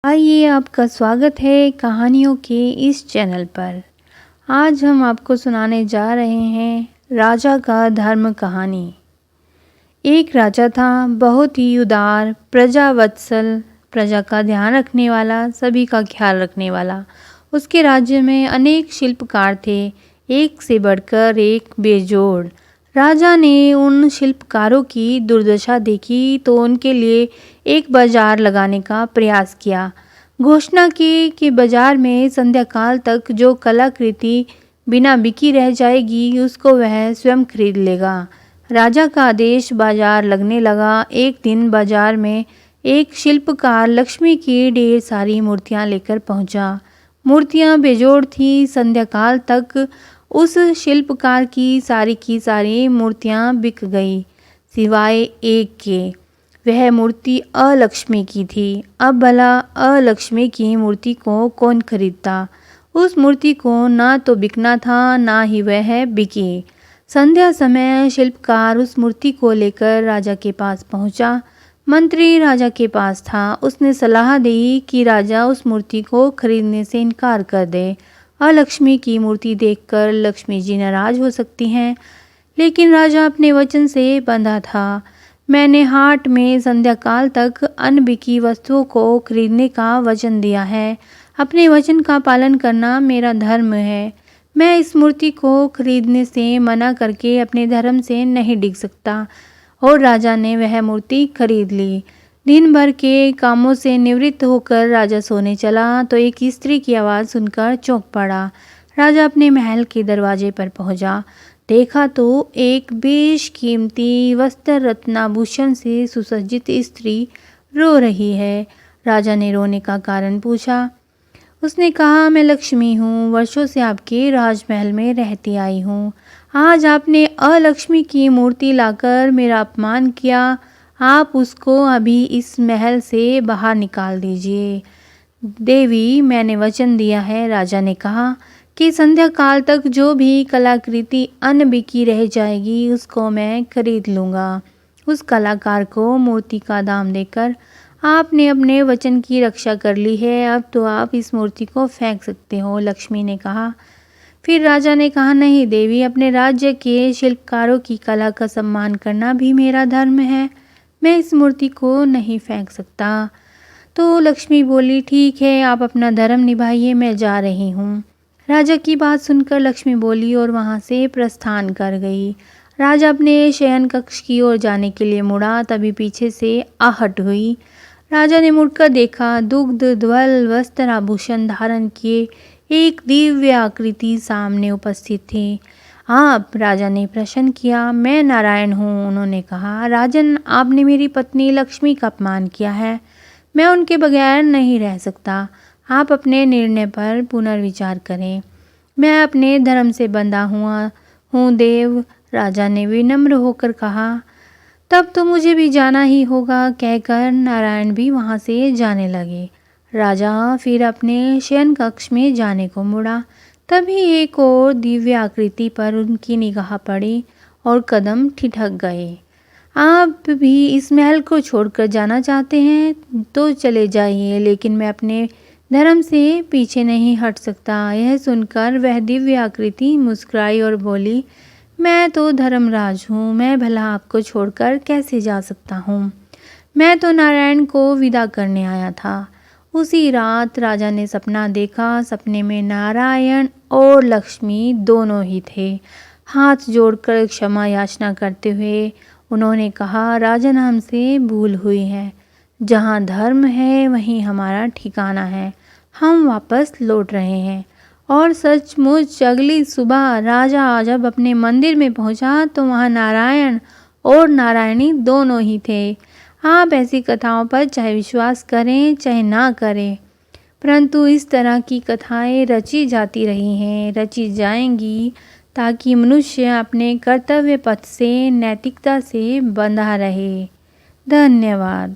आइए, आपका स्वागत है कहानियों के इस चैनल पर। आज हम आपको सुनाने जा रहे हैं राजा का धर्म कहानी। एक राजा था, बहुत ही उदार, प्रजावत्सल, प्रजा का ध्यान रखने वाला, सभी का ख्याल रखने वाला। उसके राज्य में अनेक शिल्पकार थे, एक से बढ़कर एक बेजोड़। राजा ने उन शिल्पकारों की दुर्दशा देखी तो उनके लिए एक बाजार लगाने का प्रयास किया। घोषणा की कि बाजार में संध्याकाल तक जो कलाकृति बिना बिकी रह जाएगी उसको वह स्वयं खरीद लेगा। राजा का आदेश बाजार लगने लगा। एक दिन बाजार में एक शिल्पकार लक्ष्मी की ढेर सारी मूर्तियां लेकर पहुंचा। मूर्तियां बेजोड़ थी। संध्याकाल तक उस शिल्पकार की सारी मूर्तियां बिक गई, सिवाय एक के। वह मूर्ति अलक्ष्मी की थी। अब भला अलक्ष्मी की मूर्ति को कौन खरीदता? उस मूर्ति को ना तो बिकना था, ना ही वह बिकी। संध्या समय शिल्पकार उस मूर्ति को लेकर राजा के पास पहुंचा। मंत्री राजा के पास था। उसने सलाह दी कि राजा उस मूर्ति को खरीदने से इनकार कर दे। अलक्ष्मी की मूर्ति देखकर लक्ष्मी जी नाराज हो सकती हैं, लेकिन राजा अपने वचन से बंधा था। मैंने हाट में संध्याकाल तक अनबिकी वस्तुओं को खरीदने का वचन दिया है। अपने वचन का पालन करना मेरा धर्म है। मैं इस मूर्ति को खरीदने से मना करके अपने धर्म से नहीं डिग सकता। और राजा ने वह मूर्ति खरीद ली। दिन भर के कामों से निवृत्त होकर राजा सोने चला तो एक स्त्री की आवाज़ सुनकर चौंक पड़ा। राजा अपने महल के दरवाजे पर पहुंचा। देखा तो एक बेशकीमती वस्त्र रत्नाभूषण से सुसज्जित स्त्री रो रही है। राजा ने रोने का कारण पूछा। उसने कहा, मैं लक्ष्मी हूँ, वर्षों से आपके राजमहल में रहती आई हूँ। आज आपने अलक्ष्मी की मूर्ति लाकर मेरा अपमान किया। आप उसको अभी इस महल से बाहर निकाल दीजिए। देवी, मैंने वचन दिया है, राजा ने कहा, कि संध्या काल तक जो भी कलाकृति अनबिकी रह जाएगी उसको मैं खरीद लूँगा। उस कलाकार को मूर्ति का दाम देकर आपने अपने वचन की रक्षा कर ली है। अब तो आप इस मूर्ति को फेंक सकते हो, लक्ष्मी ने कहा। फिर राजा ने कहा, नहीं देवी, अपने राज्य के शिल्पकारों की कला का सम्मान करना भी मेरा धर्म है। मैं इस मूर्ति को नहीं फेंक सकता। तो लक्ष्मी बोली, ठीक है, आप अपना धर्म निभाइए, मैं जा रही हूँ। राजा की बात सुनकर लक्ष्मी बोली और वहाँ से प्रस्थान कर गई। राजा अपने शयन कक्ष की ओर जाने के लिए मुड़ा, तभी पीछे से आहट हुई। राजा ने मुड़कर देखा। दुग्ध ध्वल वस्त्र आभूषण धारण किए एक दिव्य आकृति सामने उपस्थित थी। आप? राजा ने प्रश्न किया। मैं नारायण हूँ, उन्होंने कहा। राजन, आपने मेरी पत्नी लक्ष्मी का अपमान किया है। मैं उनके बगैर नहीं रह सकता। आप अपने निर्णय पर पुनर्विचार करें। मैं अपने धर्म से बंधा हुआ हूँ देव, राजा ने विनम्र होकर कहा। तब तो मुझे भी जाना ही होगा, कहकर नारायण भी वहाँ से जाने लगे। राजा फिर अपने शयन कक्ष में जाने को मुड़ा। तभी एक और दिव्य आकृति पर उनकी निगाह पड़ी और कदम ठिठक गए। आप भी इस महल को छोड़कर जाना चाहते हैं तो चले जाइए, लेकिन मैं अपने धर्म से पीछे नहीं हट सकता। यह सुनकर वह दिव्य आकृति मुस्कुराई और बोली, मैं तो धर्मराज हूँ, मैं भला आपको छोड़कर कैसे जा सकता हूँ। मैं तो नारायण को विदा करने आया था। उसी रात राजा ने सपना देखा। सपने में नारायण और लक्ष्मी दोनों ही थे। हाथ जोड़कर क्षमा याचना करते हुए उन्होंने कहा, राजन, हमसे भूल हुई है। जहाँ धर्म है वहीं हमारा ठिकाना है। हम वापस लौट रहे हैं। और सचमुच अगली सुबह राजा जब अपने मंदिर में पहुंचा तो वहाँ नारायण और नारायणी दोनों ही थे। आप ऐसी कथाओं पर चाहे विश्वास करें चाहे ना करें, परंतु इस तरह की कथाएं रची जाती रही हैं, रची जाएंगी, ताकि मनुष्य अपने कर्तव्य पथ से, नैतिकता से बंधा रहे। धन्यवाद।